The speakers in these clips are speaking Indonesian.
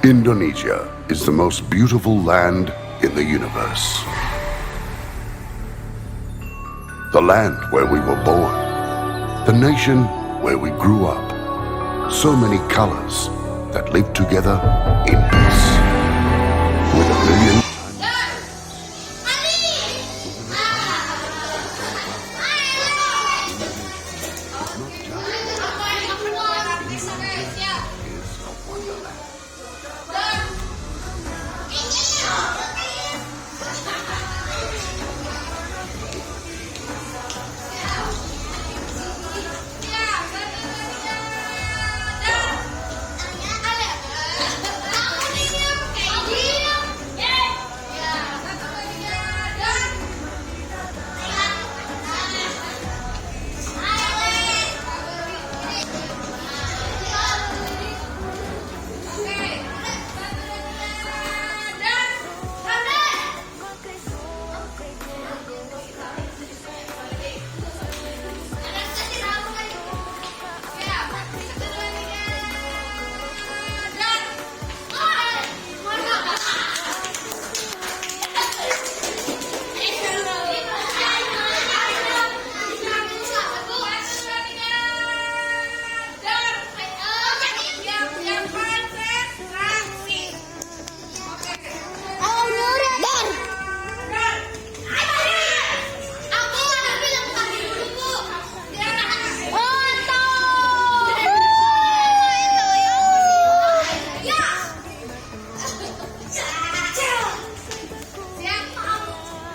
Indonesia is the most beautiful land in the universe. The land where we were born. The nation where we grew up. So many colors that live together in peace. With a million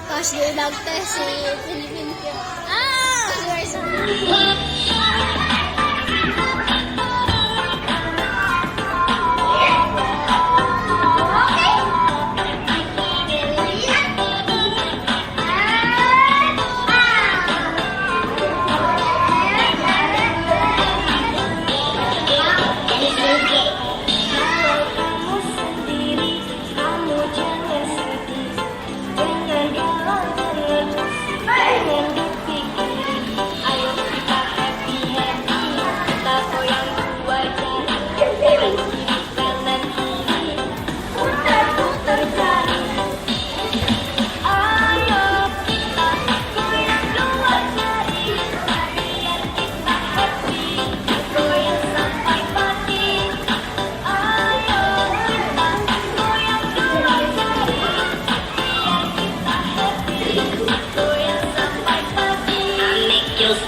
pas diulang tes si Pilipin ko. Sorry.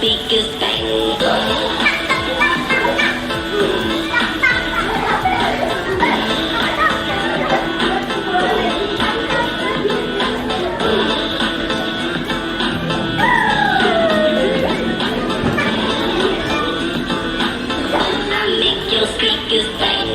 Speakers bang. Make your speakers bang.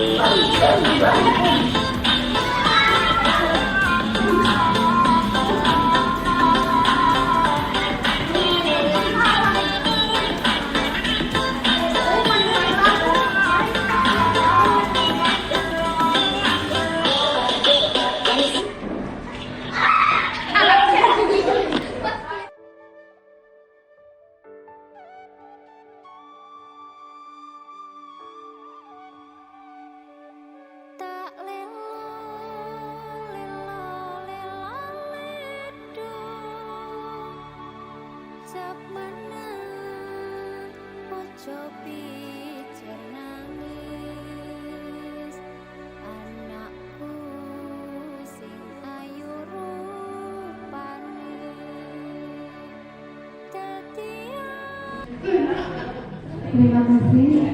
Terima kasih.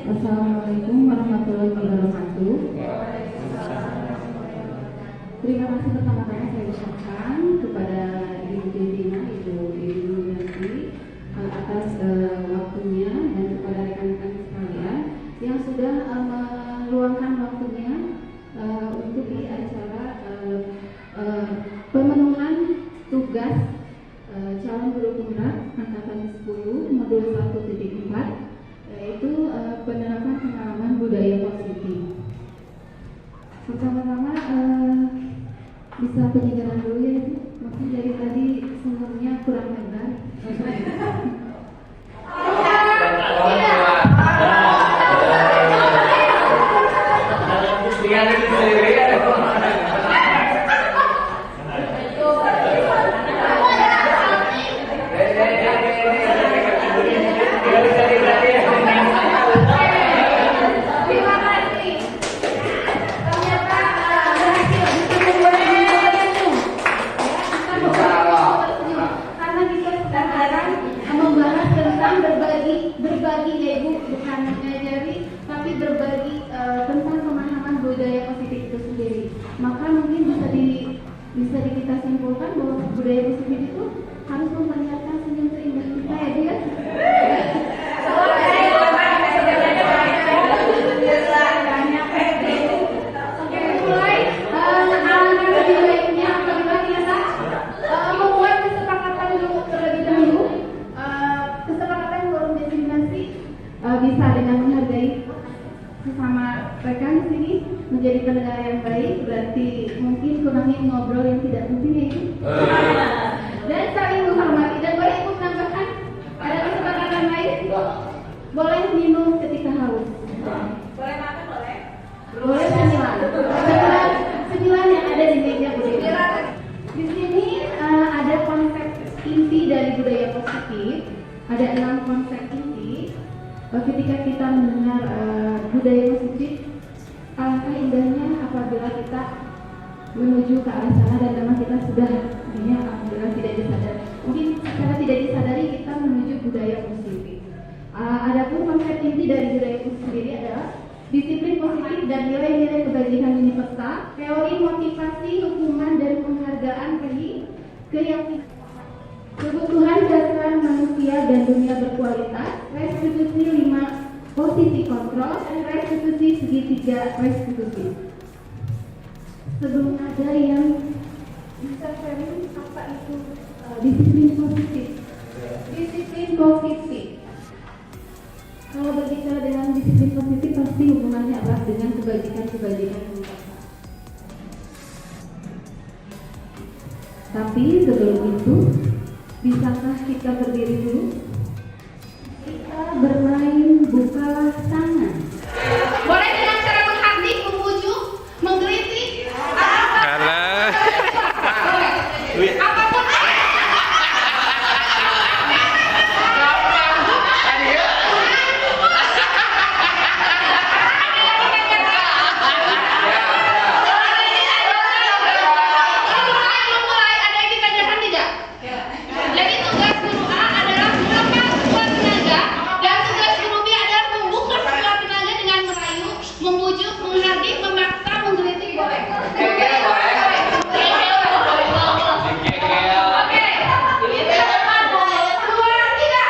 Wassalamualaikum warahmatullahi wabarakatuh. Terima kasih pertama-tama saya ucapkan kepada Ibu Pimpinan, Ibu Yuniati atas waktunya dan kepada rekan-rekan sekalian yang sudah meluangkan waktunya untuk di acara pemenuhan tugas calon guru penggerak angkatan 10 modul 1.4 yaitu penerapan pengalaman budaya positif. Pertama-tama bisa penyegaran dulu ya Ibu. Mungkin dari tadi sumbernya kurang lebar. bahwa budaya positif itu harus memperlihatkan senyum terindah kita ya dia. Bisa dengan menghargai sesama rekan di sini, menjadi pendengar yang baik, berarti mungkin kurangi ngobrol yang tidak penting ya. Dan saling menghormati. Dan boleh ibu menambahkan ada kesepakatan lain? Boleh minum ketika haus. Boleh makan, boleh? Boleh cemilan. Cemilan yang ada di meja budaya. Di sini ada konsep inti dari budaya positif. Ada 6 konsep inti. Ketika kita mendengar budaya positif, alangkah indahnya apabila kita menuju ke arah sana dan memang kita sudah alhamdulillah tidak disadari. Mungkin secara tidak disadari kita menuju budaya positif. Adapun konsep inti dari budaya positif sendiri adalah disiplin positif dan nilai-nilai kebajikan universal, teori motivasi, hukuman dan penghargaan keyakinan. Kebutuhan dasar manusia dan dunia berkualitas, restitusi 5 posisi kontrol, dan restitusi segitiga restitusi. Sebelum ada yang bisa sharing apa itu disiplin positif. Disiplin positif. Kalau berbicara dengan disiplin positif pasti hubungannya adalah dengan kebajikan-kebajikan universal. Tapi sebelum itu, bisakah kita berdiri dulu? Kita bermain bukalah tangan. Boleh dengan cara menghardik, membujuk, menggelitik. Apapun. Jadi tugas guru A adalah melepas sekuat tenaga dan tugas guru B adalah membuka sekuat tenaga dengan merayu, membujuk, menghardik, memaksa, menggelitik. Boleh? Oke. Dua, tiga.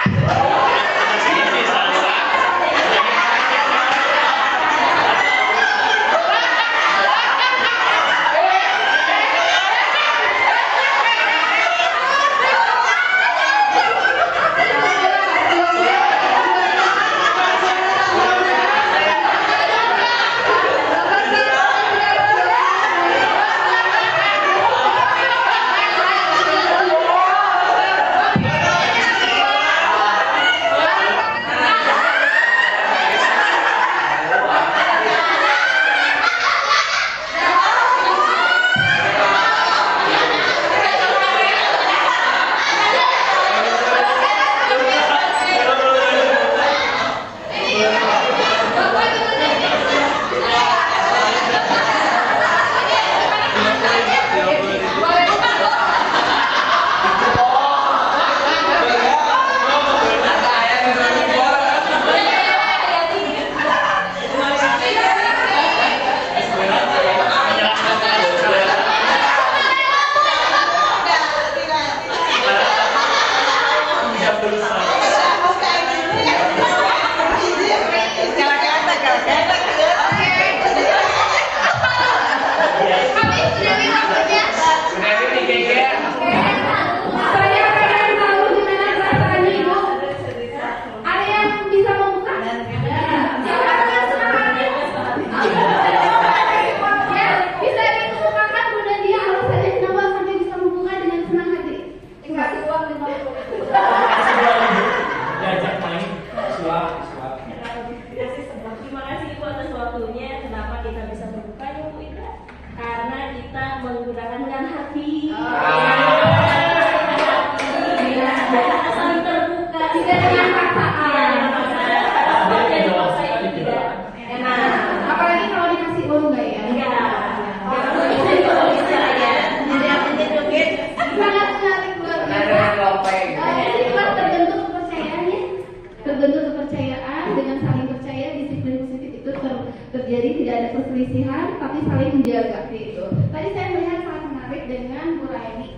Terjadi tidak ada perselisihan, tapi saling menjaga itu. Tadi saya melihat sangat menarik dengan Bu Raini.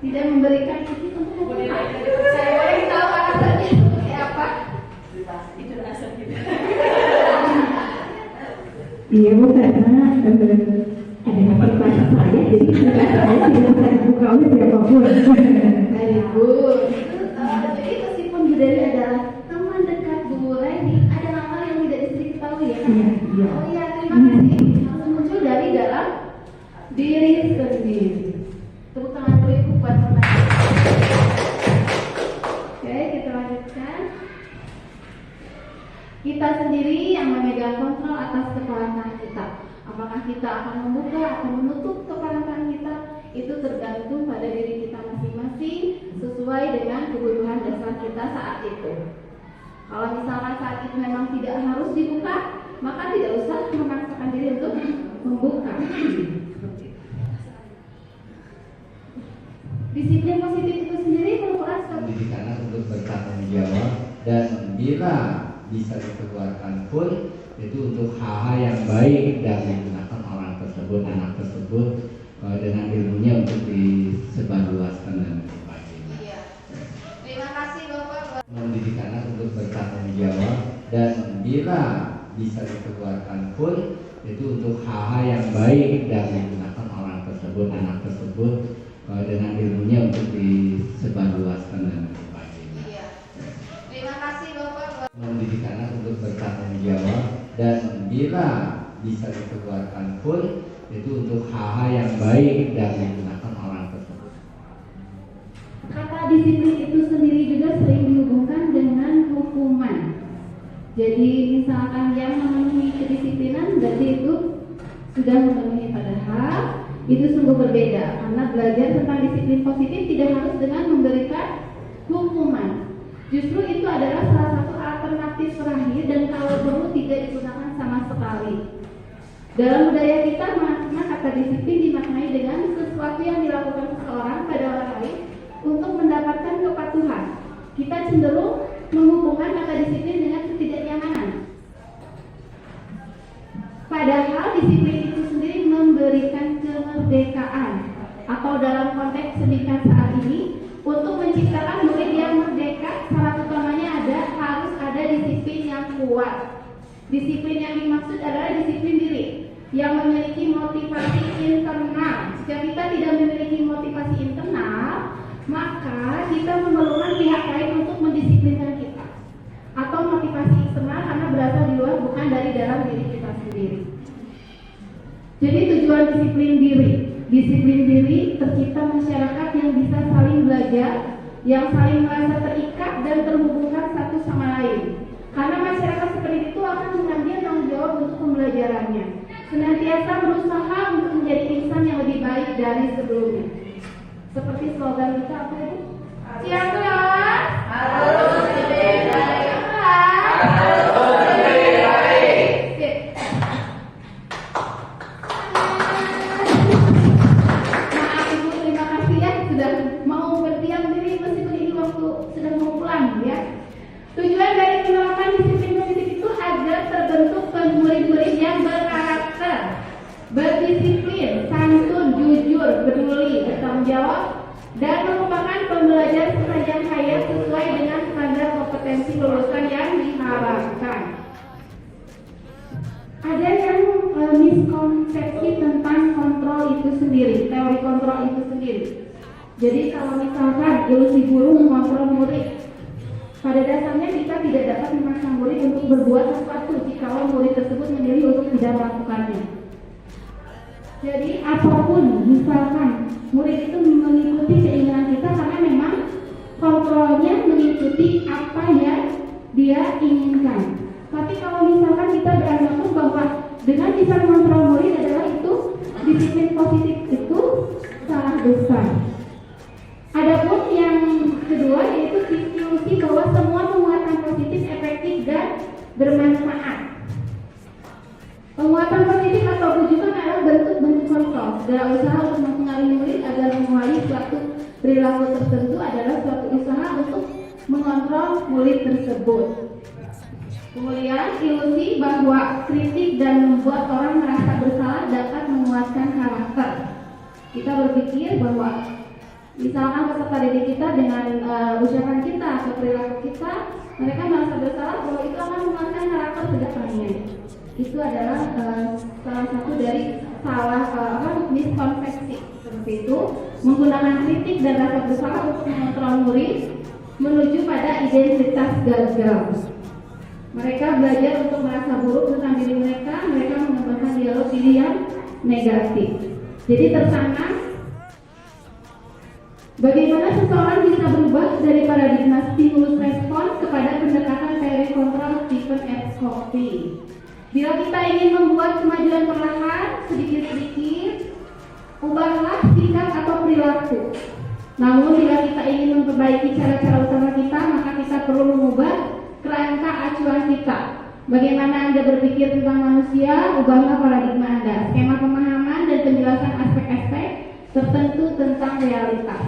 tidak memberikan izin untuk membuka. Saya boleh tahu alasannya seperti apa? Itu alasan kita. Iya Bu, karena ada yang pertanyaan saya, jadi saya tidak bisa dibuka oleh siapapun. Baik Bu, jadi meskipun Bu Dewi adalah teman dekat Bu Reni, ada hal yang tidak diketahui ya? Iya. Oh iya, terima kasih. Langsung muncul dari dalam diri sendiri. Tepuk tangan dulu Ibu buat teman-teman. Oke, kita lanjutkan. Kita sendiri yang memegang kontrol atas kepala tangan kita. Apakah kita akan membuka atau menutup kepala tangan kita, itu tergantung pada diri kita masing-masing sesuai dengan kebutuhan dasar kita saat itu. Kalau misalkan saat itu memang tidak harus dibuka, maka tidak usah memaksakan diri untuk membuka. Disiplin positif itu sendiri merupakan suatu pendidikan untuk bertanggung jawab, dan bila bisa dikeluarkan pun itu untuk hal-hal yang baik dan digunakan orang tersebut, anak tersebut dengan ilmunya untuk disebarluaskan dan sebagainya. Iya. Terima kasih Bapak. Pendidikan untuk bertanggung jawab, dan bila bisa dikeluarkan pun itu untuk hal-hal yang baik dan digunakan orang tersebut, anak tersebut dengan ilmunya untuk disebarluaskan dan sebagainya. Iya. Terima kasih Bapak. Pendidikan untuk bertanggung jawab, dan bila bisa dikeluarkan pun itu untuk hal-hal yang baik dan digunakan orang tersebut. kata disiplin itu sendiri juga sering dihubungkan dengan hukuman. Jadi misalkan yang memenuhi kedisiplinan berarti itu sudah memenuhi, padahal itu sungguh berbeda, karena belajar tentang disiplin positif tidak harus dengan memberikan hukuman. Justru itu adalah salah satu alternatif terakhir dan kalau perlu tidak digunakan sama sekali. Dalam budaya kita, makna kata disiplin dimaknai dengan sesuatu yang dilakukan seseorang pada orang lain untuk mendapatkan kepatuhan. Kita cenderung menghubungkan kata disiplin dengan ketidaknyamanan. Padahal disiplin itu sendiri memberikan kemerdekaan, atau dalam konteks pendidikan saat ini, untuk menciptakan murid yang merdeka, syarat utamanya harus ada disiplin yang kuat. Disiplin yang dimaksud adalah disiplin diri yang memiliki motivasi internal. Jika kita tidak memiliki motivasi internal, maka kita memerlukan pihak lain untuk mendisiplinkan kita, atau motivasi eksternal karena berasal di luar, bukan dari dalam diri kita sendiri. Jadi tujuan disiplin diri tercipta masyarakat yang bisa saling belajar, yang saling merasa terikat dan terhubungkan satu sama lain. Karena masyarakat seperti itu akan mengambil tanggung jawab untuk pembelajarannya, senantiasa berusaha untuk menjadi insan yang lebih baik dari sebelumnya. Seperti slogan kita apa itu? Siap kelas? Harus lebih baik. Harus lebih baik. Maaf Ibu, terima kasih ya sudah mau berdiam diri meskipun ini waktu sudah mau pulang ya. Tujuan dari penerapan disiplin positif itu agar terbentuk murid-murid yang berkarakter, berdisiplin, santun, jujur, peduli, bertanggung jawab, dan merupakan pembelajar sepanjang hayat sesuai dengan standar kompetensi lulusan yang diharapkan. Ada yang miskonsepsi tentang kontrol itu sendiri, teori kontrol itu sendiri. Jadi kalau misalkan ilusi guru mengontrol murid, pada dasarnya kita tidak dapat memaksa murid untuk berbuat sesuatu jika murid tersebut memilih untuk tidak melakukannya. Jadi apapun, misalkan murid itu mengikuti keinginan kita karena memang kontrolnya mengikuti apa yang dia inginkan. Tapi kalau misalkan kita beranggapan bahwa dengan bisa mengontrol murid adalah itu disiplin positif, itu salah besar. Adapun yang kedua yaitu ilusi bahwa semua penguatan positif efektif dan bermanfaat. Penguatan positif atau bujukan adalah bentuk-bentuk kontrol. Segala usaha untuk mempengaruhi murid agar menguasai suatu perilaku tertentu adalah suatu usaha untuk mengontrol murid tersebut. Kemudian ilusi bahwa kritik dan membuat orang merasa bersalah dapat menguatkan karakter. Kita berpikir bahwa Misalkan peserta didik kita dengan ucapan kita atau perilaku kita, mereka merasa bersalah bahwa itu akan menguatkan karakter kedepannya. Itu adalah salah satu dari miskonsepsi seperti itu, menggunakan kritik dan rasa bersalah untuk mengontrol murid menuju pada identitas gagal. Mereka belajar untuk merasa buruk tentang diri mereka mengembangkan dialog diri yang negatif. Jadi tersana, bagaimana seseorang bisa berubah dari paradigma stimulus respon kepada pendekatan teori kontrol Stephen F. Covey. Bila kita ingin membuat kemajuan perlahan, sedikit-sedikit, ubahlah sikap atau perilaku. Namun bila kita ingin memperbaiki cara-cara usaha kita, maka kita perlu mengubah kerangka acuan kita. Bagaimana Anda berpikir tentang manusia, ubahlah paradigma Anda. Skema pemahaman dan penjelasan aspek-aspek tertentu tentang realitas.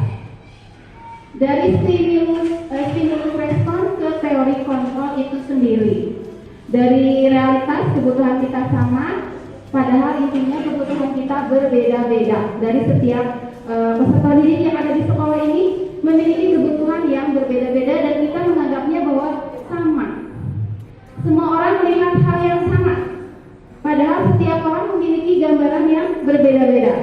Dari stimulus respon ke teori kontrol itu sendiri. Dari realitas kebutuhan kita sama, padahal intinya kebutuhan kita berbeda-beda. Dari setiap peserta didik yang ada di sekolah ini memiliki kebutuhan yang berbeda-beda dan kita menganggapnya bahwa sama. Semua orang melihat hal yang sama, padahal setiap orang memiliki gambaran yang berbeda-beda.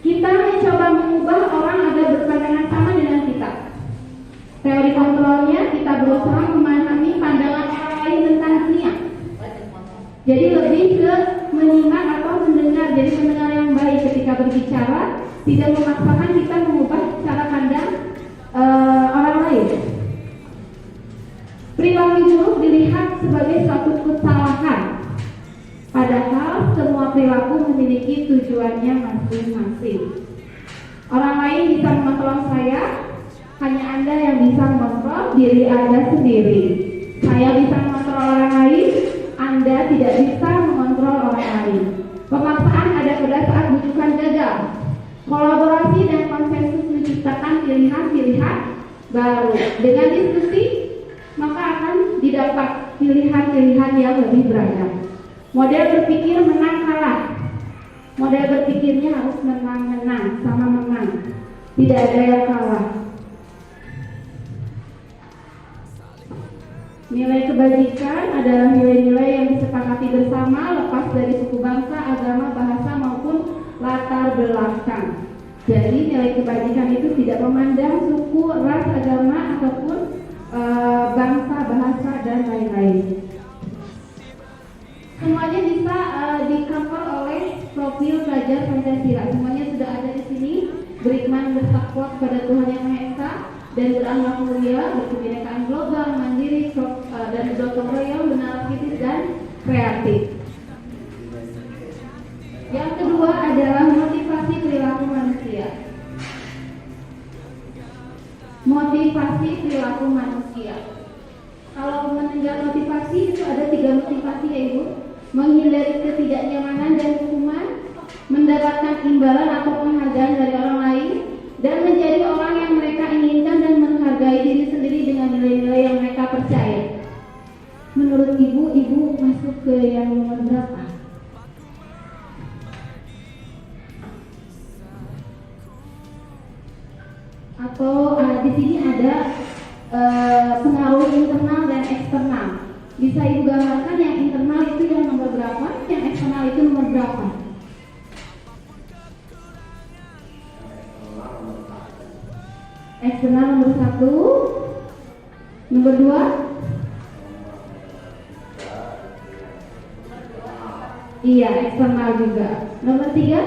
Kita mencoba mengubah orang agar berpandangan sama dengan kita. Teori kontrolnya, kita berusaha memahami pandangan orang lain tentang dunia. Jadi lebih ke menyimak atau mendengar, jadi mendengar yang baik ketika berbicara, tidak memaksakan kita mengubah cara pandang orang lain. Perilaku buruk dilihat sebagai suatu kesalahan, padahal semua perilaku memiliki tujuannya masing-masing. Orang lain bisa mengontrol saya, hanya Anda yang bisa mengontrol diri Anda sendiri. Saya bisa mengontrol orang lain, Anda tidak bisa mengontrol orang lain. Pemaksaan ada pada saat bujukan gagal. Kolaborasi dan konsensus menciptakan pilihan-pilihan baru. Dengan diskusi, maka akan didapat pilihan-pilihan yang lebih beragam. Model berpikir menang kalah. Model berpikirnya harus menang-menang, sama menang. Tidak ada yang kalah. Nilai kebajikan adalah nilai-nilai yang disepakati bersama, lepas dari suku bangsa, agama, bahasa maupun latar belakang. Jadi nilai kebajikan itu tidak memandang suku, ras, agama ataupun bangsa, bahasa dan lain-lain. Semuanya bisa di-cover oleh profil pelajar Pancasila. Semuanya sudah ada di sini. Beriman, bertakwa kepada Tuhan Yang Maha Esa dan berakhlak mulia, berkebinekaan global, mandiri, dan gotong royong, benar, kritis dan kreatif. Yang kedua adalah motivasi perilaku manusia. Motivasi perilaku manusia. Kalau mendengar motivasi itu ada 3 motivasi ya Ibu. Menghindari ketidaknyamanan dan hukuman, mendapatkan imbalan atau penghargaan dari orang lain, dan menjadi orang yang mereka inginkan dan menghargai diri sendiri dengan nilai-nilai yang mereka percaya. Menurut Ibu masuk ke yang nomor berapa? Atau di sini ada pengaruh internal dan eksternal. Bisa Ibu gambarkan yang internal itu yang nomor berapa, yang eksternal itu nomor berapa? Eksternal nomor 1, nomor 2. Iya, eksternal juga. Nomor 3,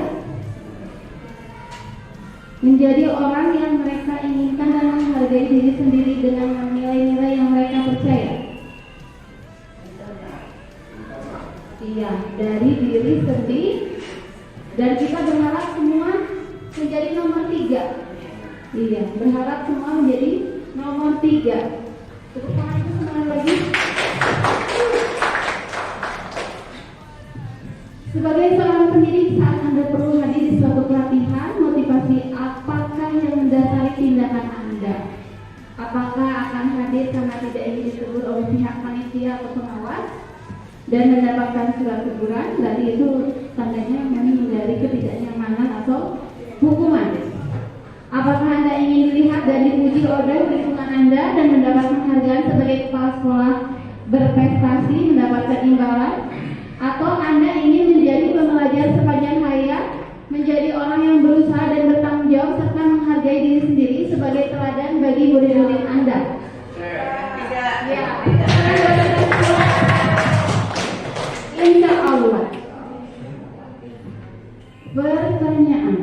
menjadi orang yang mereka inginkan dan menghargai diri sendiri dengan nilai-nilai yang mereka percaya. Iya, dari diri sendiri. Dan kita berharap semua menjadi nomor 3. Iya, berharap semua menjadi nomor 3. Tepuk tangan itu semangat lagi. Sebagai seorang pendidik, saat Anda perlu hadir di suatu pelatihan, motivasi apakah yang mendasari tindakan Anda? Apakah akan hadir karena tidak ingin ditegur oleh pihak panitia atau pengawas dan mendapatkan surat teguran? Berarti itu tandanya menghindari ketidaknyamanan atau hukuman. dan dipuji oleh lingkungan Anda dan mendapat penghargaan sebagai kepala sekolah berprestasi, mendapatkan imbalan, atau Anda ingin menjadi pembelajar sepanjang hayat, menjadi orang yang berusaha dan bertanggung jawab serta menghargai diri sendiri sebagai teladan bagi murid-murid Anda? Ya. Insya Allah. Pertanyaan.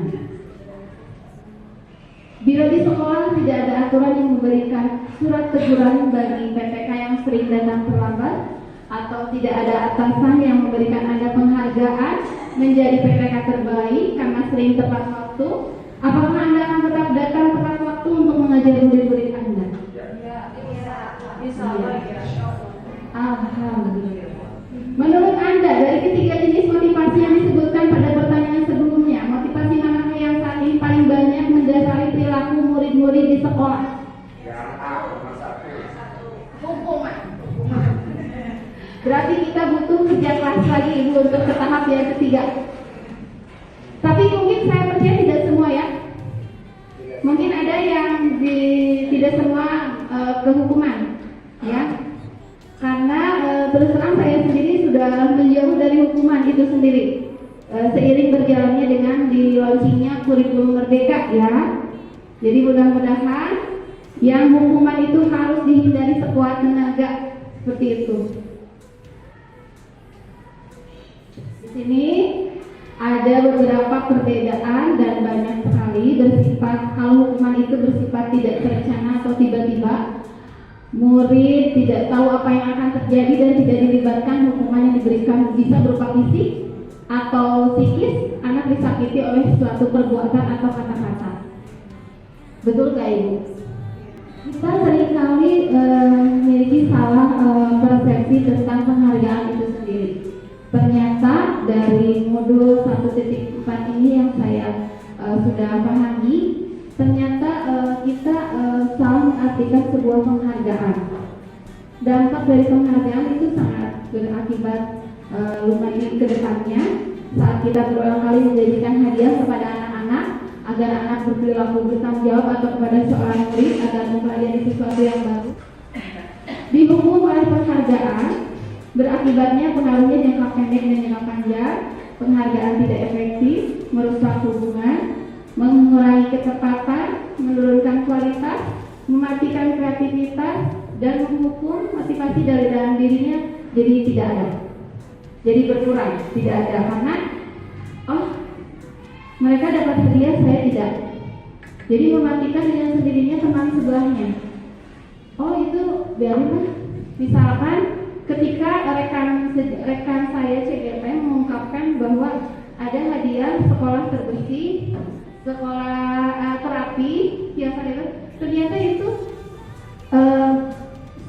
Bila di sekolah tidak ada aturan yang memberikan surat teguran bagi PPK yang sering datang terlambat, atau tidak ada atasan yang memberikan Anda penghargaan menjadi PPK terbaik karena sering tepat waktu, apakah Anda akan tetap datang tepat waktu untuk mengajar murid-murid Anda? Alhamdulillah. Menurut Anda, dari ketiga jenis motivasi yang disebutkan pada pertanyaan sebelumnya, motivasi manakah yang saat ini paling banyak mendasari perilaku murid-murid di sekolah? Hukuman. Berarti kita butuh kerja keras lagi Ibu untuk ke tahap yang ketiga. Tapi mungkin saya percaya tidak semua ya. Mungkin ada yang tidak semua kehukuman, ya. Karena terus terang saya sendiri sudah menjauh dari hukuman itu sendiri. Seiring berjalannya dengan di launchingnya kurikulum Merdeka, ya. Jadi mudah-mudahan yang hukuman itu harus dihindari sekuat tenaga, seperti itu. Di sini ada beberapa perbedaan dan banyak sekali bersifat, kalau hukuman itu bersifat tidak terencana atau tiba-tiba, murid tidak tahu apa yang akan terjadi dan tidak dilibatkan, hukuman yang diberikan bisa berupa fisik atau psikis, anak disakiti oleh suatu perbuatan atau kata-kata. Betul gak Ibu? Kita seringkali memiliki salah persepsi tentang penghargaan itu sendiri. Ternyata dari modul 1.4 ini yang saya sudah pahami, ternyata kita salah mengartikan sebuah penghargaan. Dampak dari penghargaan itu sangat berakibat lumayan ke depannya saat kita berulang kali menjadikan hadiah kepada anak-anak agar anak berperilaku bertanggung jawab atau kepada seorang murid agar mempelajari sesuatu yang baru. Dihukum oleh penghargaan berakibatnya pengaruhnya jangka pendek dan jangka panjang. Penghargaan tidak efektif, merusak hubungan, mengurangi kecepatan, menurunkan kualitas, mematikan kreativitas, dan menghukum motivasi dari dalam dirinya jadi tidak ada. Jadi berkurang, tidak ada karena mereka dapat hadiah, saya tidak. Jadi mematikan dengan sendirinya teman sebelahnya. Itu biarin. Misalkan ketika rekan saya CGP mengungkapkan bahwa ada hadiah sekolah terbersih, sekolah terapi yang ternyata itu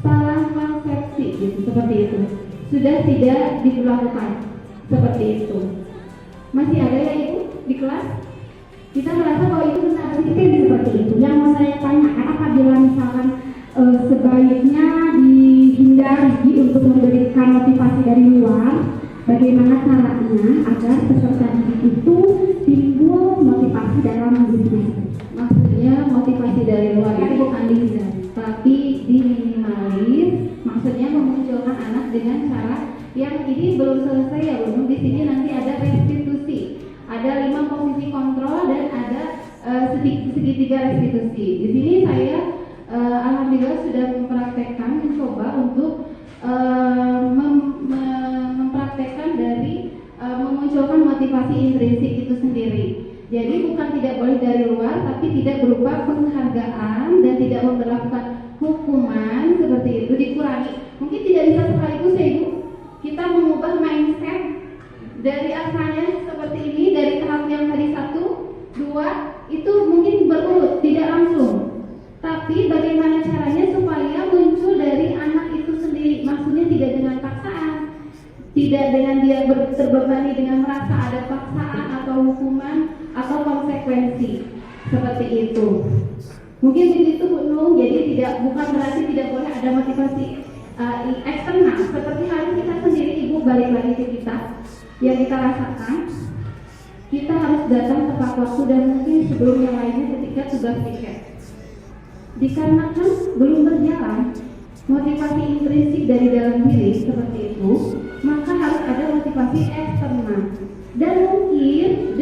salah konsepsi gitu, seperti itu. Sudah tidak dilakukan seperti itu. Masih ada ya Ibu di kelas? Kita merasa bahwa itu benar, itu seperti itu. Yang mau saya tanyakan, apabila misalkan sebaiknya dihindari untuk memberikan motivasi dari luar, bagaimana caranya agar peserta didik itu timbul motivasi dalam diri? Maksudnya motivasi dari luar itu bukan dihindari, tapi diminimalis. Maksudnya memunculkan anak dengan cara yang ini belum selesai ya Bu. Di sini nanti ada restitusi, ada 5 posisi kontrol dan ada segitiga restitusi. Di sini saya alhamdulillah sudah mempraktekkan, mencoba untuk mempraktekkan dari memunculkan motivasi intrinsik itu sendiri. Jadi bukan tidak boleh dari luar, tapi tidak berupa penghargaan dan tidak memperlakukan hukuman seperti itu, dikurangi. Mungkin tidak bisa sekaligus ya Ibu. Kita mengubah mindset dari asalnya seperti ini, dari tahap yang tadi 1, 2, itu mungkin berurut, tidak langsung. Tapi bagaimana caranya supaya muncul dari anak itu sendiri, maksudnya tidak dengan paksaan, tidak dengan dia terbebani dengan merasa ada paksaan atau hukuman atau konsekuensi seperti itu. Mungkin begitu Bu Nung. Jadi bukan berarti tidak boleh ada motivasi eksternal. Seperti hari kita sendiri Ibu, balik lagi ke kita yang kita rasakan, kita harus datang tepat waktu dan mungkin sebelum yang lainnya ketika tugas tiket. Dikarenakan belum berjalan motivasi intrinsik dari dalam diri seperti itu, maka harus ada motivasi eksternal. Dan mungkin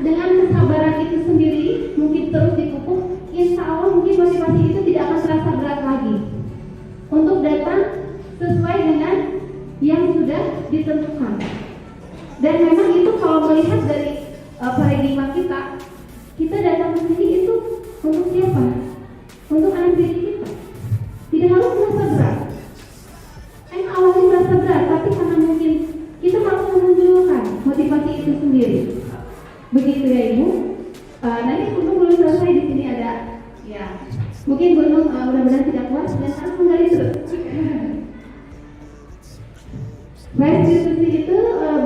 dengan kesabaran itu sendiri mungkin terus dipupuk, insya Allah mungkin motivasi itu tidak akan terasa berat lagi untuk datang sesuai dengan yang sudah ditentukan. Dan memang itu kalau melihat dari paradigma kita datang ke sini itu untuk siapa? Untuk anak diri kita. Tidak harus merasa berat. Awalnya merasa berat, tapi karena mungkin kita harus menunjukkan motivasi itu sendiri. Begitu ya Ibu. Nanti Gunung belum selesai, di sini ada ya. Mungkin Gunung mudah-mudahan tidak kuat dan harus menggali terus. Restitusi itu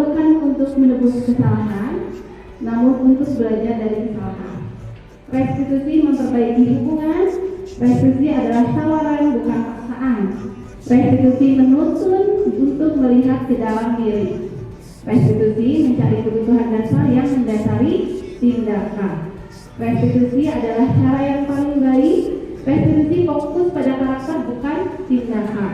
bukan untuk menebus kesalahan, namun untuk belajar dari kesalahan. Restitusi memperbaiki hubungan. Restitusi adalah tawaran, bukan paksaan. Restitusi menuntun untuk melihat ke dalam diri. Restitusi mencari kebutuhan dasar yang mendasari tindakan. Restitusi adalah cara yang paling baik. Restitusi fokus pada karakter, bukan tindakan.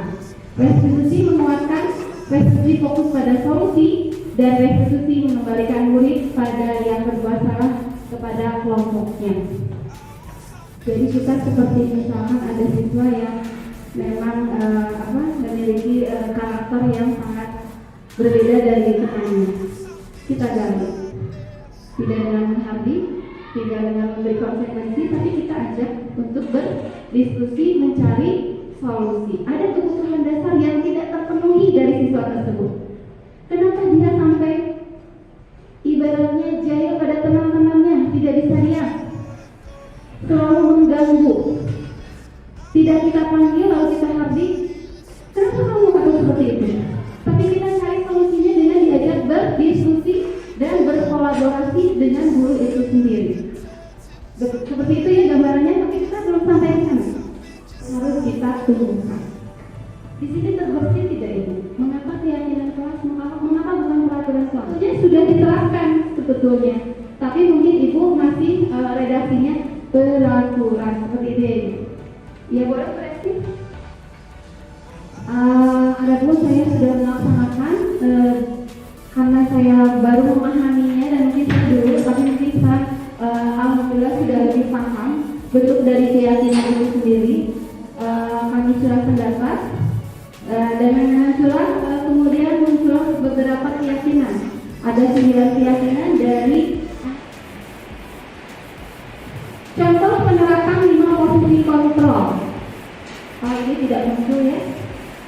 Restitusi menguatkan. Restitusi fokus pada solusi. Dan restitusi mengembalikan murid pada yang berbuat salah kepada kelompoknya. Jadi kita seperti misalkan ada siswa yang memang memiliki karakter yang sangat berbeda dari temannya. Kita gali, tidak dengan menghabis, tidak dengan memberi konsekuensi, tapi kita ajak untuk berdiskusi, mencari solusi. Ada kebutuhan dasar yang tidak terpenuhi dari siswa tersebut. Kenapa dia sampai ibaratnya jaya pada teman-temannya, tidak bisa diam, selalu mengganggu, tidak kita panggil lalu kita habis. Kenapa kamu harus seperti itu? Tapi kita cari solusinya dengan diajak berdiskusi dan berkolaborasi dengan guru itu sendiri. Seperti itu ya gambarannya, tapi kita belum sampai ke sana. Harus kita tumbuhkan. Di sini terbersih tidak Ibu? Mengapa keyakinan kelas? Mengapa bukan peraturan kelas? Sudah diterapkan sebetulnya, tapi mungkin Ibu masih redaksinya peraturan seperti itu ya Ibu. Ya boleh koreksi. Adapun saya sudah melaksanakan karena saya baru memahaminya dan mungkin saya dulu, tapi mungkin saya alhamdulillah sudah lebih paham bentuk dari keyakinan itu sendiri. Kami curah pendapat dan dengan curah kemudian muncul beberapa keyakinan. Ada 9 keyakinan dari contoh penerapan 5 posisi kontrol. Ini tidak muncul ya.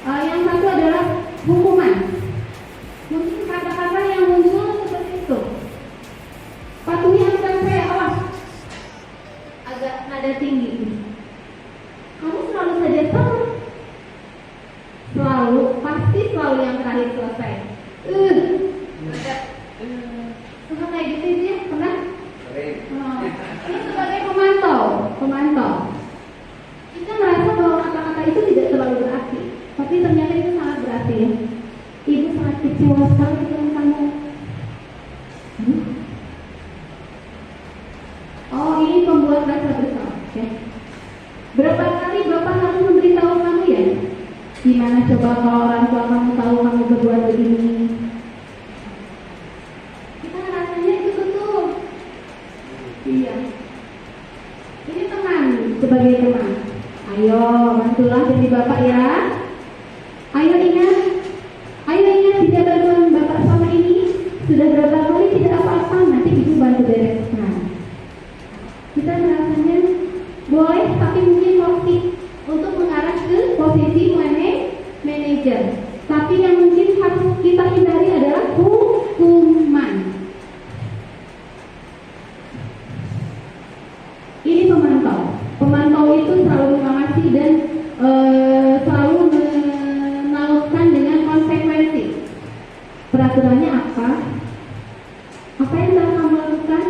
Yang satu adalah hukuman. Mungkin kata-kata yang muncul seperti itu. Patuhi aturan saya, awas. Agak nada tinggi. Kamu selalu saja salah. Pasti selalu yang terakhir selesai. Suka kayak gitu ya, pernah? Ini sebagai pemantau. Kita merasa bahwa kata-kata itu tidak terlalu berarti, tapi ternyata itu sangat berarti ya. Ibu sangat kecewa sekali dengan kamu. Oh, ini pembuat rasa bersalah. Okay. Berapa kali Bapak harus memberitahu kamu ya? Gimana coba kalau orang tua kamu tahu kamu berbuat begini? Kita rasanya itu betul. Iya. Ini teman, sebagai teman. Ayo, bantulah jadi Bapak ya. Ayo ingat tidak bantuan Bapak sama ini. Sudah berapa kali tidak apa-apa, nanti Ibu bantu bereskan. Kita rasanya boleh, tapi mungkin positif untuk mengarah ke posisi manajer. Tapi yang mungkin harus kita hindari adalah hukuman. Ini pemantau. Pemantau itu selalu mengawasi dan selalu menautkan dengan konsekuensi. Peraturannya apa? Apa yang telah kamu lakukan?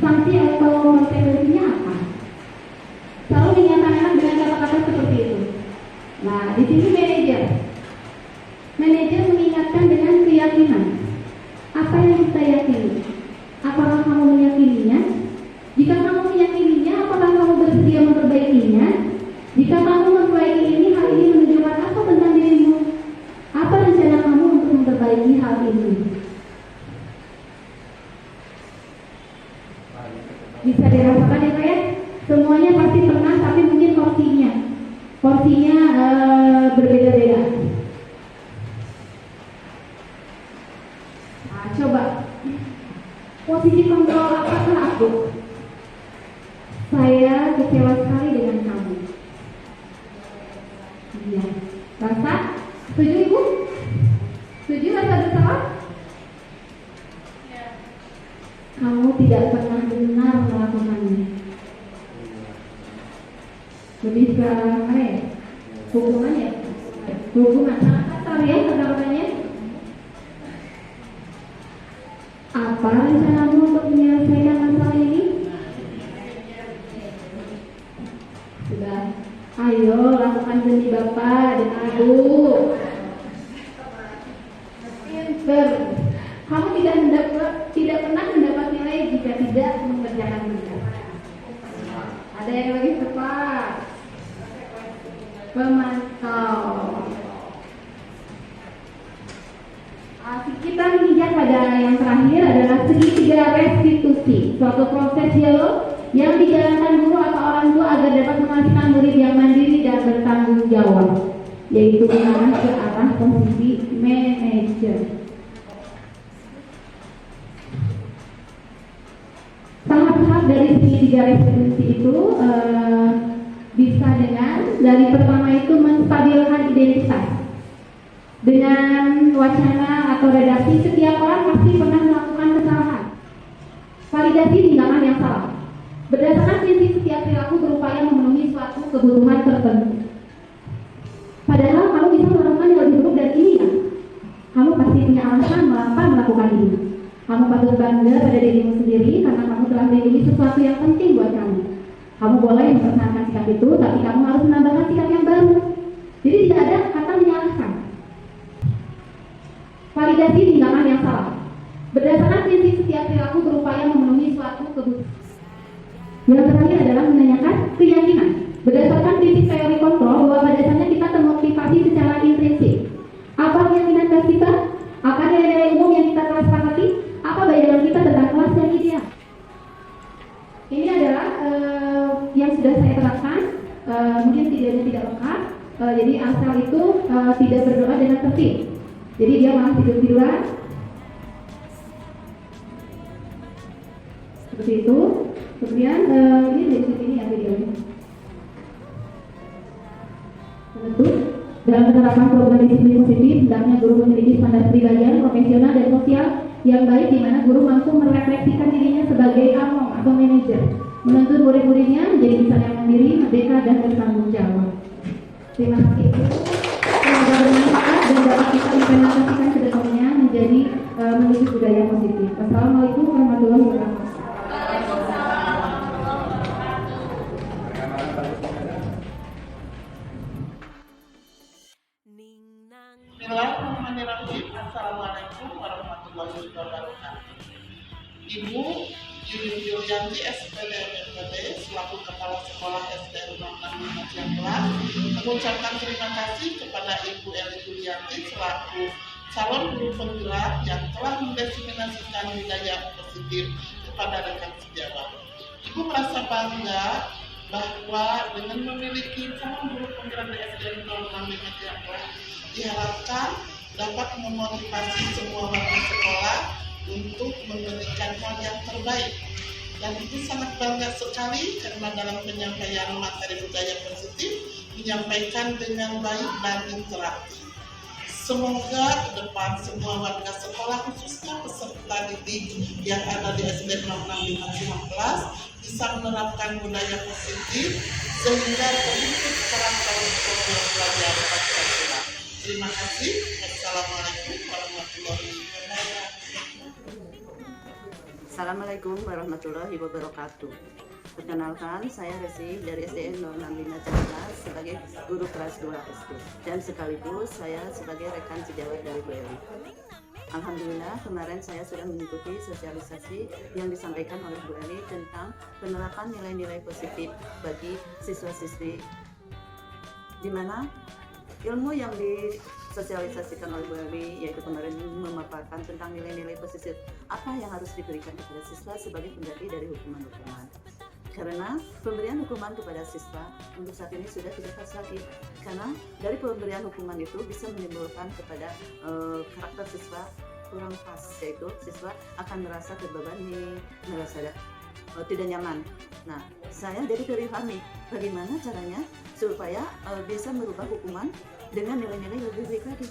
Sanksi atau konsekuensinya apa? Selalu dinyatakan dengan kata-kata seperti itu. Nah, di sini manajer mengingatkan dengan keyakinan. Apa yang kita yakini? Apakah kamu meyakininya? Jika kamu meyakininya, apakah kamu Bisa dirasakan ya Kak ya? Semuanya pasti pernah, tapi mungkin porsinya berbeda-beda. Nah, coba posisi kontrol apakah aku? Saya kecewa sekali dengan kamu. Iya. Rasa? Setuju Ibu? Setuju rasa bersalah? Kamu tidak pernah benar melakukannya. Lebih ke apa ya? Hukuman ya? Hukuman. Kasar ya kata-katanya. Apa rencanamu untuk menyelesaikan masalah ini? Sudah. Ayo lakukan demi Bapak dan Ibu. Pinter. Kamu tidak pernah mendapat nilai jika tidak mengerjakan tugas. Ada yang lebih tepat. Pemantau. Kita menginjak pada yang terakhir adalah segitiga restitusi, suatu proses dialog yang dijalankan guru atau orang tua agar dapat menghasilkan murid yang mandiri dan bertanggung jawab, yaitu mengarah ke arah posisi manajer. Tahap-tahap dari segitiga restitusi itu bisa dengan dari pertama itu menstabilkan identitas. Dengan wacana atau redaksi, setiap orang pasti pernah melakukan kesalahan. Validasi tindakan yang salah. Berdasarkan prinsip setiap perilaku berupaya memenuhi suatu kebutuhan tertentu. Padahal kamu bisa melakukan yang lebih buruk dari ini kan? Kamu pasti punya alasan mengapa melakukan ini. Kamu patut bangga pada dirimu sendiri karena kamu telah melindungi sesuatu yang penting buat kamu. Kamu boleh mempertahankan sikap itu, tapi kamu harus menambahkan sikap yang baru. Jadi tidak ada kata menyalahkan. Validasi tindakan yang salah. Berdasarkan prinsip setiap perilaku berupaya memenuhi suatu kebutuhan. Yang terakhir adalah menanyakan keyakinan. Berdasarkan prinsip teori kontrol bahwa pada dasarnya kita termotivasi secara intrinsik. Apa keyakinan kita? Apa nilai-nilai umum yang kita telah sepakati? Apa bayangan kita tentang kelas yang ideal? Ini adalah yang sudah saya terapkan. Mungkin tidaknya tidak lengkap. Jadi asal itu tidak berdoa dengan tertib. Jadi dia malah tidur-tiduran. Seperti itu. Kemudian ini dari sini ya videonya. Tentu dalam penerapan program disiplin positif, hendaknya guru memiliki standar kepribadian, profesional dan sosial yang baik, di mana guru mampu merefleksikan dirinya sebagai among atau manajer, menuntun murid-muridnya menjadi insan yang mandiri, merdeka dan bertanggung jawab. Terima kasih. Semoga bermanfaat dan dapat kita implementasikan ke depannya menjadi menuju budaya positif. Wassalamualaikum warahmatullahi wabarakatuh. Bismillahirrahmanirrahim. Assalamualaikum warahmatullahi wabarakatuh. Ibu Yuli Yulianti SPD MPD selaku Kepala Sekolah SD 665 Ciamplas mengucapkan terima kasih kepada Ibu Eli Yulianti selaku calon guru penggerak yang telah mendefinisikan budaya positif kepada rekan sejawat. Ibu merasa bangga bahwa dengan memiliki calon guru penggerak di SD 665 Ciamplas diharapkan dapat memotivasi semua warga sekolah untuk memberikan hal yang terbaik. Dan itu sangat bangga sekali karena dalam penyampaian materi budaya positif menyampaikan dengan baik dan interaktif. Semoga ke depan semua warga sekolah, khususnya peserta didik yang ada di SD 665 Ciamplas bisa menerapkan budaya positif sehingga terbentuk kerangka untuk belajar Pancasila. Terima kasih. Wassalamualaikum warahmatullahi wabarakatuh. Assalamualaikum warahmatullahi wabarakatuh. Perkenalkan, saya Resi dari SDN 065 Ciamplas sebagai guru kelas 2 SD dan sekaligus saya sebagai rekan sejawat dari Bu Eli. Alhamdulillah, kemarin saya sudah mengikuti sosialisasi yang disampaikan oleh Bu Eli tentang penerapan nilai-nilai positif bagi siswa-siswi, di mana ilmu yang disosialisasikan oleh Bu Eli, yaitu kemarin memaparkan tentang nilai-nilai positif apa yang harus diberikan kepada siswa sebagai pengganti dari hukuman-hukuman. Karena pemberian hukuman kepada siswa untuk saat ini sudah tidak pas lagi, karena dari pemberian hukuman itu bisa menimbulkan kepada karakter siswa kurang pas, yaitu siswa akan merasa terbebani, merasa tidak nyaman. Nah, saya dari kami bagaimana caranya supaya bisa merubah hukuman dengan nilai-nilai lebih baik lagi.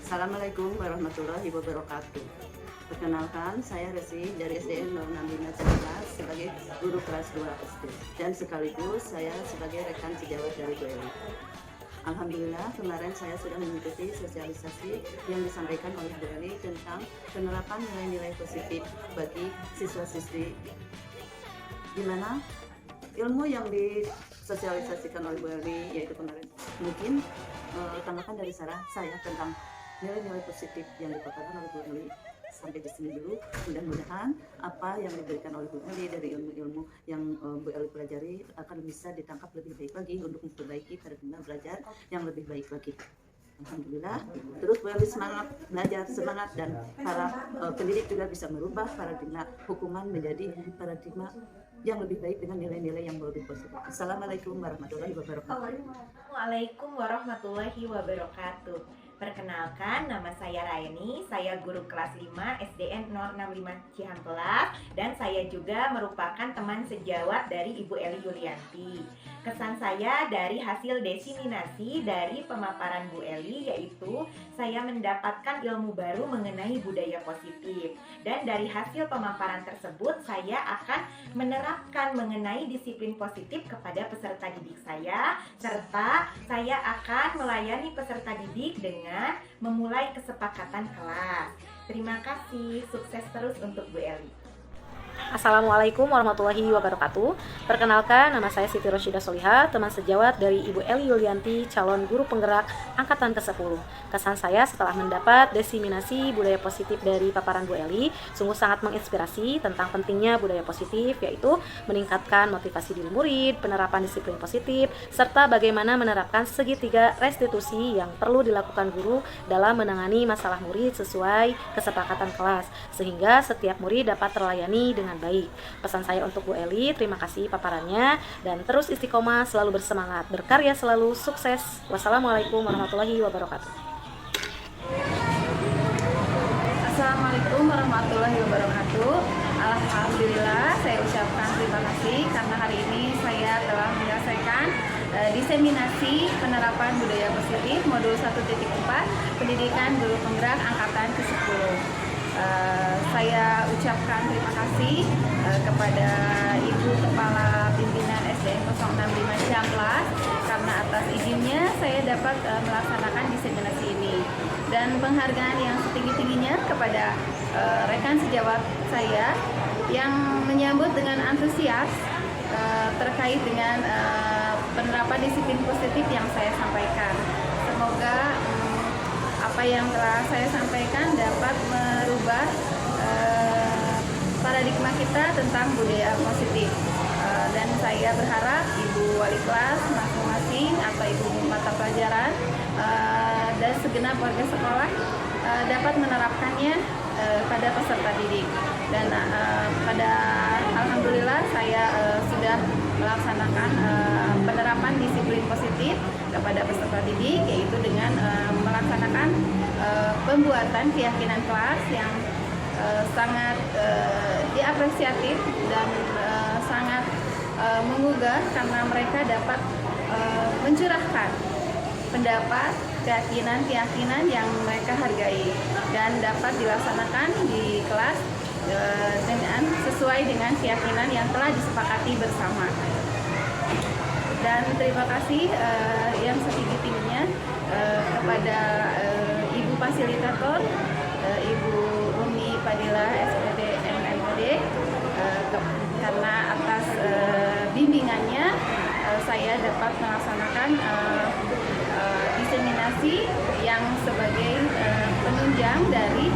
Assalamualaikum warahmatullahi wabarakatuh. Perkenalkan, saya Resi dari SDN 065 Ciamplas sebagai guru kelas 2 SD dan sekaligus saya sebagai rekan sejawat dari Bu Eli. Alhamdulillah kemarin saya sudah mengikuti sosialisasi yang disampaikan oleh Bu Eli tentang penerapan nilai-nilai positif bagi siswa-siswi, di mana ilmu yang disosialisasikan oleh Bu Eli yaitu kemarin mungkin tanggapan dari saya tentang nilai-nilai positif yang dipaparkan oleh Bu Eli. Sampai di sini dulu, mudah-mudahan apa yang diberikan oleh Bu Eli dari ilmu-ilmu yang Bu Eli pelajari akan bisa ditangkap lebih baik lagi untuk memperbaiki paradigma belajar yang lebih baik lagi. Alhamdulillah, terus Bu Eli semangat belajar, semangat, dan para pendidik juga bisa merubah paradigma hukuman menjadi paradigma yang lebih baik dengan nilai-nilai yang lebih positif. Assalamualaikum warahmatullahi wabarakatuh. Waalaikumsalam warahmatullahi wabarakatuh. Perkenalkan, nama saya Raini, saya guru kelas 5 SDN 065 Ciamplas, dan saya juga merupakan teman sejawat dari Ibu Eli Yulianti. Kesan saya dari hasil diseminasi dari pemaparan Bu Eli yaitu saya mendapatkan ilmu baru mengenai budaya positif, dan dari hasil pemaparan tersebut saya akan menerapkan mengenai disiplin positif kepada peserta didik saya, serta saya akan melayani peserta didik dengan memulai kesepakatan kelas. Terima kasih, sukses terus untuk Bu Eli. Assalamualaikum warahmatullahi wabarakatuh. Perkenalkan, nama saya Siti Rosyida Soliha, teman sejawat dari Ibu Eli Yulianti, calon guru penggerak angkatan ke-10. Kesan saya setelah mendapat diseminasi budaya positif dari paparan Bu Eli, sungguh sangat menginspirasi tentang pentingnya budaya positif, yaitu meningkatkan motivasi diri murid, penerapan disiplin positif, serta bagaimana menerapkan segitiga restitusi yang perlu dilakukan guru dalam menangani masalah murid sesuai kesepakatan kelas, sehingga setiap murid dapat terlayani dengan baik. Pesan saya untuk Bu Eli, terima kasih paparannya, dan terus istiqomah, selalu bersemangat, berkarya selalu, sukses. Wassalamualaikum warahmatullahi wabarakatuh. Assalamualaikum warahmatullahi wabarakatuh. Alhamdulillah, saya ucapkan terima kasih karena hari ini saya telah menyelesaikan diseminasi penerapan budaya positif modul 1.4 pendidikan guru penggerak angkatan ke-10. Saya ucapkan terima kasih kepada Ibu Kepala Pimpinan SDN 065 Ciamplas karena atas izinnya saya dapat melaksanakan diseminasi ini, dan penghargaan yang setinggi-tingginya kepada rekan sejawat saya yang menyambut dengan antusias terkait dengan penerapan disiplin positif yang saya sampaikan. Semoga apa yang telah saya sampaikan dapat merubah paradigma kita tentang budaya positif, dan saya berharap Ibu Wali kelas masing-masing atau Ibu mata pelajaran dan segenap warga sekolah dapat menerapkannya pada peserta didik. Dan pada alhamdulillah saya sudah melaksanakan penerapan disiplin positif kepada peserta didik, yaitu dengan melaksanakan pembuatan keyakinan kelas yang sangat diapresiatif dan sangat menggugah karena mereka dapat mencurahkan pendapat, keyakinan yang mereka hargai dan dapat dilaksanakan di kelas dengan sesuai dengan keyakinan yang telah disepakati bersama. Dan terima kasih yang setinggi-tingginya kepada Ibu Fasilitator, Ibu Umi Padilla SPD MMD, karena atas bimbingannya saya dapat melaksanakan diseminasi yang sebagai penunjang dari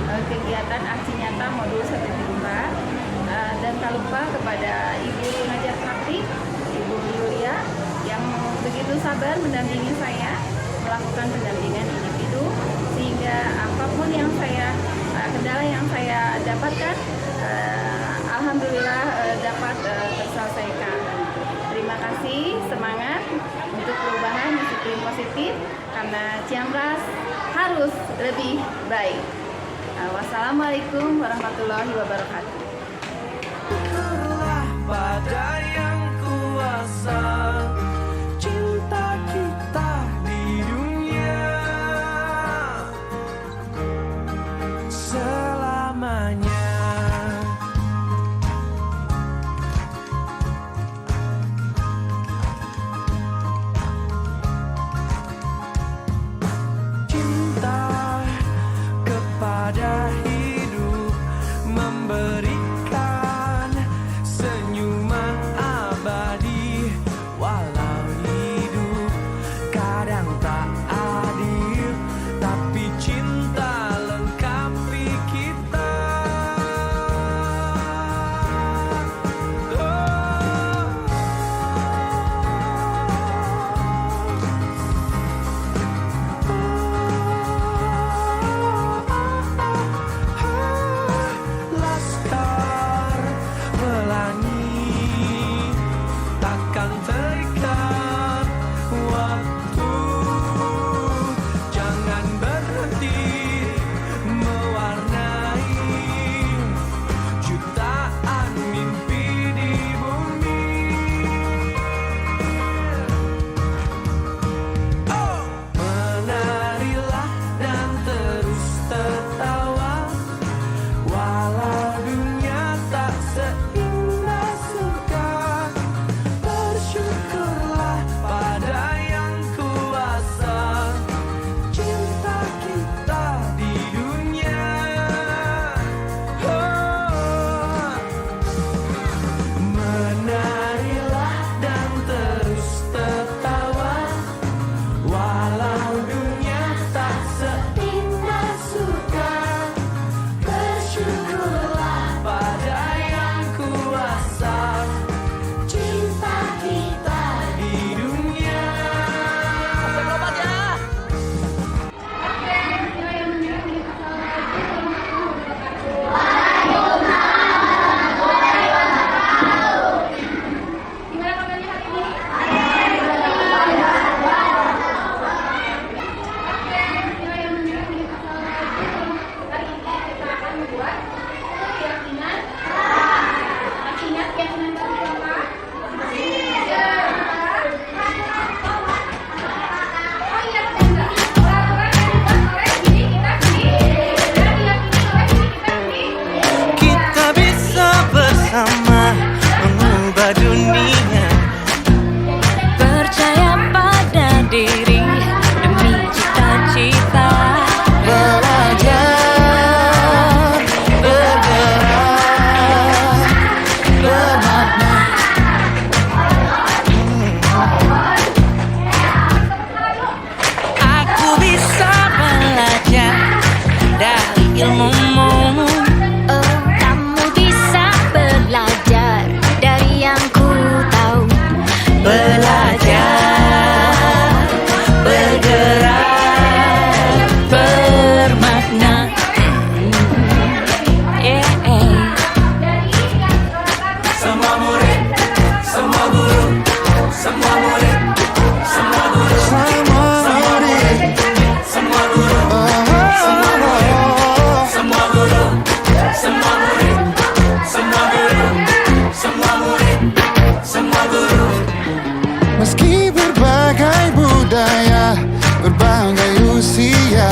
kegiatan aksi nyata modul 1.4, dan tak lupa kepada Ibu Najar Praktik, Ibu Yulia yang begitu sabar mendampingi saya melakukan pendampingan individu, sehingga apapun yang kendala yang saya dapatkan, alhamdulillah dapat terselesaikan. Terima kasih, semangat untuk perubahan disiplin positif karena Ciamplas harus lebih baik. Wassalamualaikum warahmatullahi wabarakatuh. Pada yang kuasa, cinta kita di dunia selamanya. Cinta kepada hidup memberikan senyuman abadi, walau hidup kadang tak adil, tapi cinta lengkapi kita. Laskar pelangi takkan terikat waktu, jangan berhenti mewarnai jutaan mimpi di bumi. Menarilah dan terus tertawa, walau dunia tak seindah surga. Bersyukurlah pada yang kuasa, cinta kita di dunia. Menarilah dan terus tertawa, walau dunia tak seindah surga. Bersyukurlah pada yang kuasa, cinta kita di dunia. Gimana kabarnya hari ini? Hari ini kita akan membuat keyakinan. Masih ingat keyakinan tadi apa? Oh iya, enggak. Peraturan yang dibuat oleh diri kita sendiri dan diyakini oleh diri kita sendiri. Kita bisa bersama mengubah dunia. Percaya pada diri demi cita-cita. Belajar, bergerak, bermakna. Aku bisa belajar dari ilmumu. Oh, kamu bisa belajar dari yang ku tahu. Belajar, bergerak, bermakna. Semua murid, semua guru, semua murid, semua guru, semua murid, semua guru, semua murid, semua guru, semua murid, semua guru, semua murid, semua guru. Meski berbagai budaya, berbagai usia,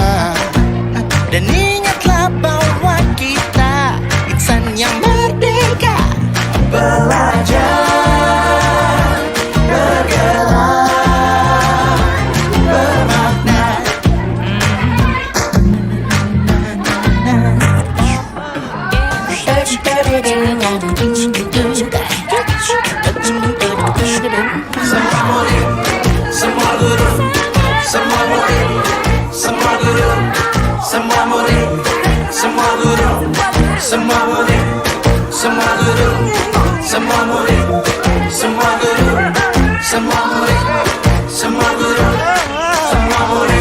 dan ingatlah bahwa kita insan yang merdeka. Belajar, bergerak, bermakna. Semua murid, semua guru, semua murid, semua guru, semua murid, semua guru, semua murid, semua guru, semua murid, semua guru, semua murid, semua guru, semua murid.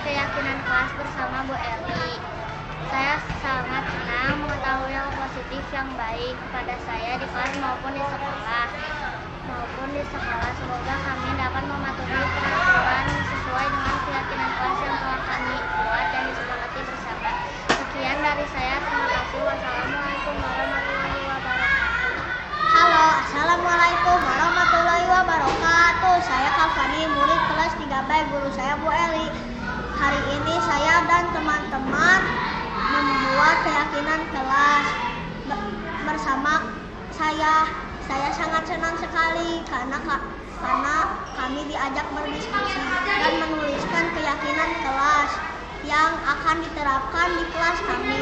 keyakinan kelas bersama Bu Eli. Saya sangat senang mengetahui hal positif yang baik pada saya di kelas maupun di sekolah. Semoga kami dapat mematuhi peraturan sesuai dengan keyakinan kelas yang telah kami buat dan disepakati bersama. Sekian dari saya, terima kasih. Wassalamualaikum warahmatullahi wabarakatuh. Halo, assalamualaikum warahmatullahi wabarakatuh. Saya Kavani, murid kelas 3B, guru saya Bu Eli. Hari ini saya dan teman-teman membuat keyakinan kelas bersama saya. Saya sangat senang sekali karena kami diajak berdiskusi dan menuliskan keyakinan kelas yang akan diterapkan di kelas kami.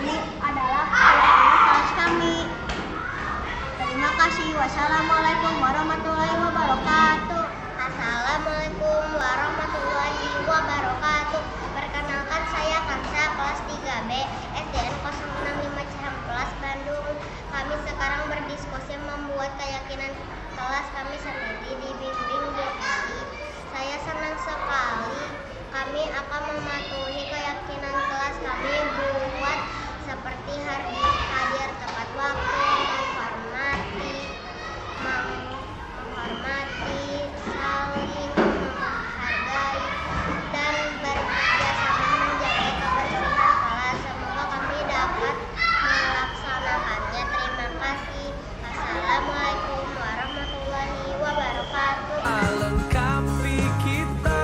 Ini adalah keyakinan kelas kami. Terima kasih. Wassalamualaikum warahmatullahi wabarakatuh. Assalamualaikum warahmatullahi wabarakatuh. Perkenalkan, saya Kansa, kelas 3B, SDN 065 Cihampelas, Bandung. Kami sekarang berdiskusi membuat keyakinan kelas kami seperti dibimbing Bu Eli. Saya senang sekali kami akan mematuhi keyakinan kelas kami buat seperti hadir tepat waktu, menghormati, saling menghargai, dan bekerja sama menjaga kebersihan kelas. Semoga kami dapat melaksanakannya. Terima kasih. Assalamualaikum warahmatullahi wabarakatuh. Lengkapi kita.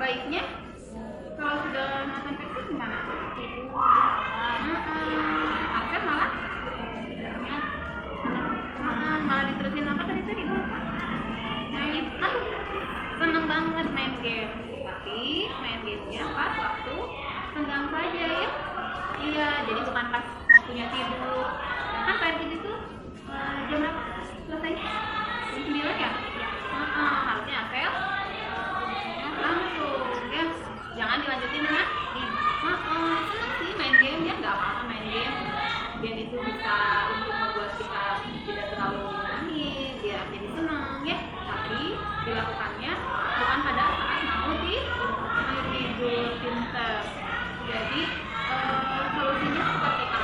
Baiknya kalau sudah nonton Persib gimana? Arsen malah diterusin apa tadi ibu? Main, seneng banget main game, tapi main gamenya pas waktu senggang saja ya. Iya, jadi bukan pas waktunya tidur. Kan Persib itu jam berapa selesainya? Jam 9 ya? Harusnya Apel langsung ya, jangan dilanjutin dengan seneng sih main game ya, nggak apa-apa main game. Game itu bisa untuk membuat kita tidak terlalu nangis, biar jadi seneng ya. Tapi ya, bukan pada saat mau tidur, pinter. Jadi solusinya seperti apa?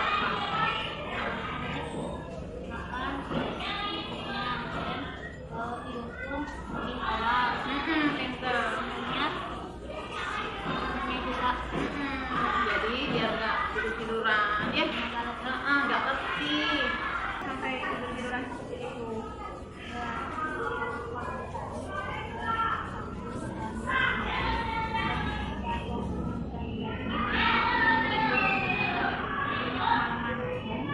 Pinter. Jadi biar nggak tidur-tiduran ya, nggak letih sampai tidur-tiduran seperti itu.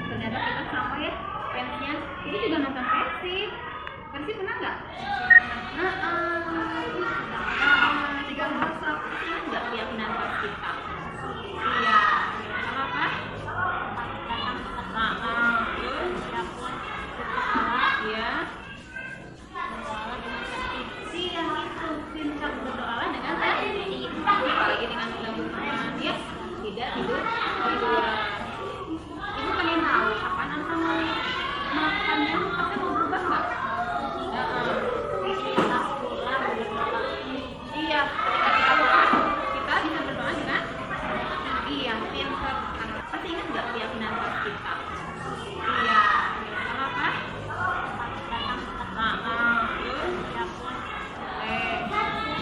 Ternyata kita sama ya fansnya. Ini juga nonton Persib. Persib pernah nggak? Juga merasa nggak keyakinan pas kita. Iya, apa? Iya. Iya itu pintar berdoa dengan hati, apalagi dengan mudah-mudahan ya tidak tidur-tiduran. Ibu pengen tahu kapan Anta mau melakukannya? Anta mau berubah nggak? Iya, ketika kita pulang kita bisa berdoa dengan iya pintar. Pasti ingat nggak keyakinan pas kita? Iya, apa?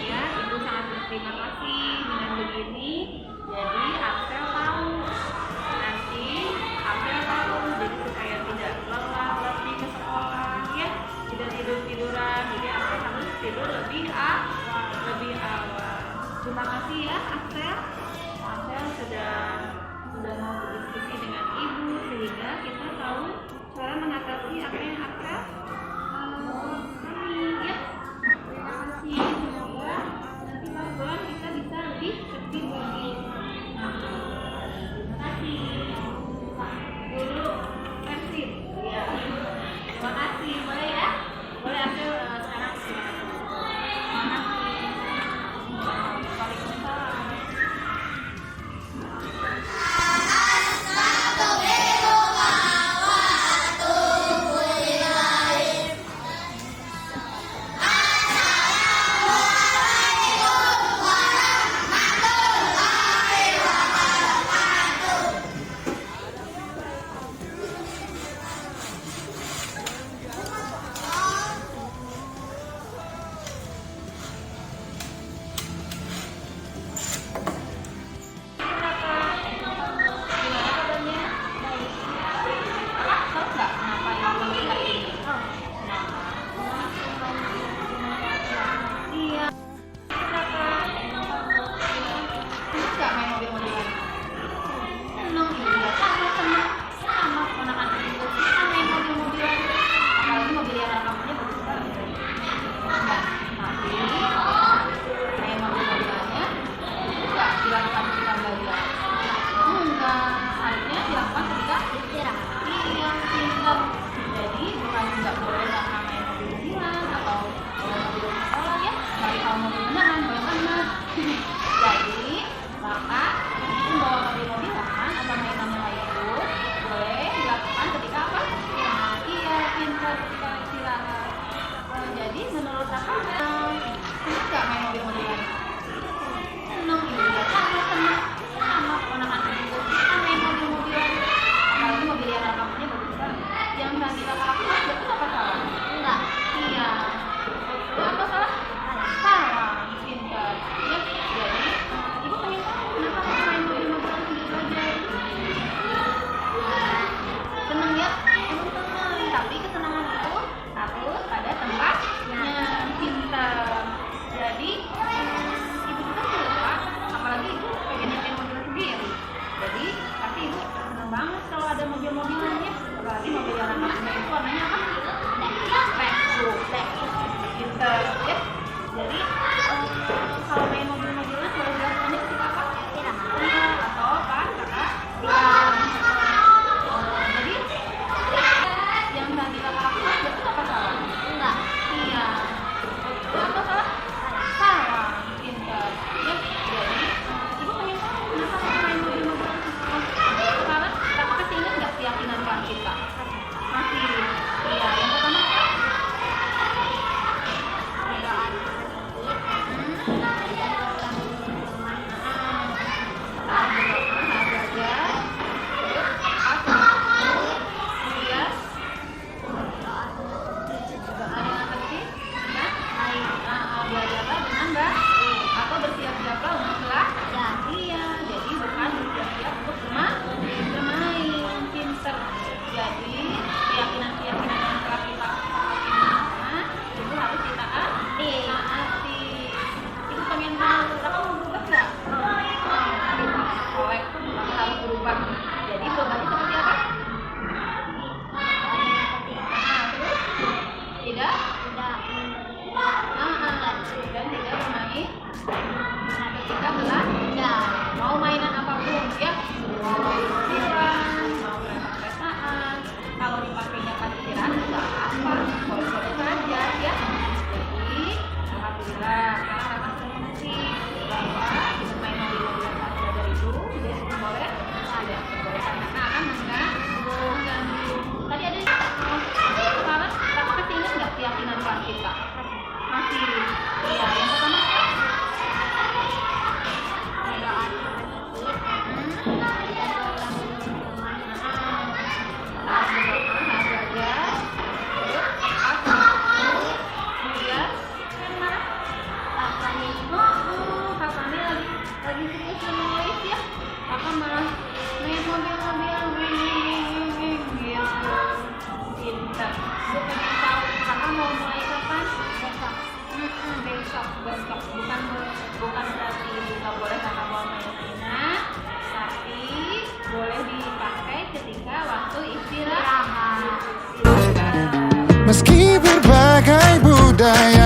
Ya, Ibu sangat berterima kasih dengan begini. Jadi Axel tahu nanti Axel tahu jadi supaya tidak lelah letih ke sekolah ya, tidak tidur-tiduran. Jadi Axel harus tidur lebih awal. Terima kasih ya Axel. Axel sudah mau berdiskusi dengan Ibu sehingga kita tahu cara mengatasi apa yang Axel alami ya. Terima kasih, semoga nanti pas pulang kita bisa lebih tertib lagi. Terima kasih Guru Persib ya. Terima kasih, boleh ya? Boleh Axel sekarang. Terima kasih. Waalaikumsalam. Belajarlah dengan baik atau bersiap-siaplah untuk belajar. Iya, jadi bukan bersiap-siap untuk bermain. Pinter. Jadi keyakinan-keyakinan yang telah kita sepakati itu harus kita taati. Itu pengen tahu, kamu mau berubah nggak? Kolek harus berubah. Jadi perubahannya seperti apa? Terus tidak dan tidak bermain ketika belajar. Mau mainan apapun ya, mau istirahat, mau pesaan, kalau dipakainya pas istirahat nggak apa, boleh-boleh saja ya. Jadi alhamdulillah sekarang kakak mengerti bahwa bermain mobil-mobilan pas belajar itu tidak boleh, tidak boleh karena akan mengganggu. Tadi ada sekarang kakak masih ingat nggak keyakinan kelas kita? Masih. Iya, yang pertama lagi serius menulis ya, kakak malah main mobil-mobil gitu. Pintar. Gue pengen tahu kakak mau mulai kapan? Besok. Bukan berarti nggak boleh kakak bawa mainan, tapi boleh dipakai ketika waktu istirahat. Meski berbagai budaya